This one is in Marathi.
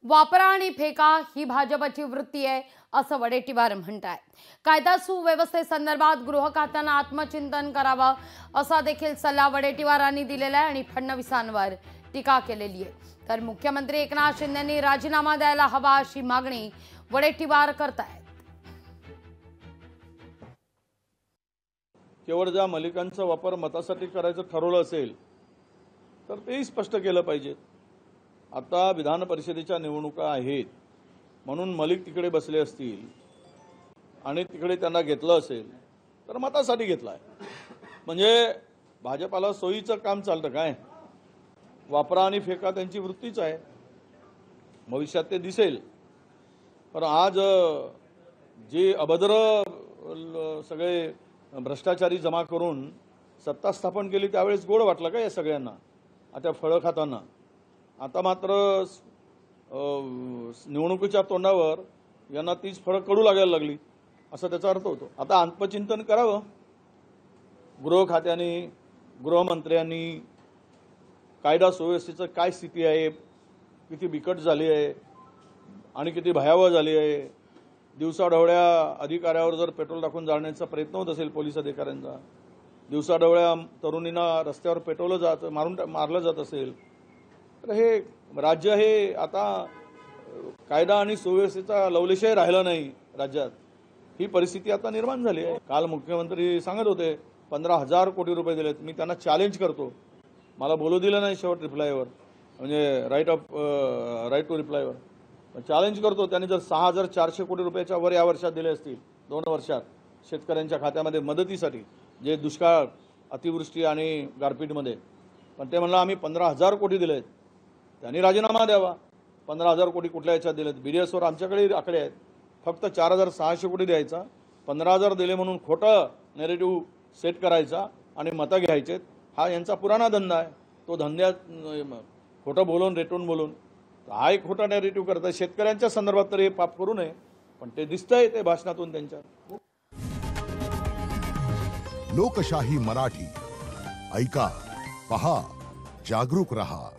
वापरा आणि फेका ही भाजपची वृत्ती आहे असं वडेट्टीवार म्हणतात। कायदा सुव्यवस्थेसंदर्भात गृह खात्यानं आत्मचिंतन करावं असा देखील सल्ला वडेट्टीवारांनी दिलेला आहे आणि फडणवीसांवर टीका केलेली आहे। तर मुख्यमंत्री एकनाथ शिंदेंनी राजीनामा द्यायला हवा अशी मागणी वडेट्टीवार करतायत। केवळ ज्या मलिकांचा वापर मतासाठी करायचं ठरवलं असेल तर तेही स्पष्ट केलं पाहिजे। आता विधान परिषदेच्या निवडणुका आहेत म्हणून मलिक तिकडे बसले असतील आणि तिकडे त्यांना घेतलं असेल तर मतासाठी घेतलाय, म्हणजे भाजपाला सोयीचं काम चालतं काय? वापरा आणि फेका त्यांची वृत्तीच आहे, भविष्यात ते दिसेल। पण आज जे अभद्र सगळे भ्रष्टाचारी जमा करून सत्ता स्थापन केली त्यावेळेस गोड वाटलं का या सगळ्यांना? आता फळं खाताना आता मात्र निवडणुकीच्या तोंडावर यांना तीच फळं कडू लागायला लागली असं त्याचा अर्थ होतो। आता आत्मचिंतन करावं गृह खात्याने, गृहमंत्र्यांनी। कायदा सुव्यवस्थेचं काय स्थिती आहे, किती बिकट झाली आहे आणि किती भयावह झाली आहे। दिवसाढवळ्या अधिकाऱ्यावर जर पेट्रोल टाकून जाळण्याचा प्रयत्न होत असेल पोलीस अधिकाऱ्यांचा, दिवसाढवळ्या तरुणींना रस्त्यावर पेट्रोल मारलं जात असेल तर हे राज्य हे आता कायदा आणि सुव्यवस्थेचा लवलेशही राहिला नाही राज्यात, ही परिस्थिती आता निर्माण झाली आहे। काल मुख्यमंत्री सांगत होते 15,000 कोटी रुपये दिलेत। मी त्यांना चॅलेंज करतो, मला बोलू दिलं नाही शेवट रिप्लायवर, म्हणजे राईट टू रिप्लायवर चॅलेंज करतो। त्यांनी जर 6,400 कोटी रुपयाच्या वर या वर्षात दिले असतील 2 वर्षात शेतकऱ्यांच्या खात्यामध्ये मदतीसाठी, जे दुष्काळ, अतिवृष्टी आणि गारपीटमध्ये, पण ते म्हणलं आम्ही 15,000 कोटी दिलेत, त्यांनी राजीनामा द्यावा। 15,000 कोटी कुठल्या याच्यात दिलेत? BDSवर आमच्याकडे आकडे आहेत, फक्त 4,600 कोटी द्यायचा, 15,000 दिले म्हणून खोटं नेरेटिव्ह सेट करायचा आणि मतं घ्यायचेत। हा यांचा पुराणा धंदा आहे। तो धंद्यात खोटं बोलून, रेटून बोलून हा एक खोटा नॅरेटिव्ह करतात। शेतकऱ्यांच्या संदर्भात तर हे पाप करू नये, पण ते दिसतंय ते भाषणातून त्यांच्या। लोकशाही मराठी ऐका, पहा, जागरूक रहा।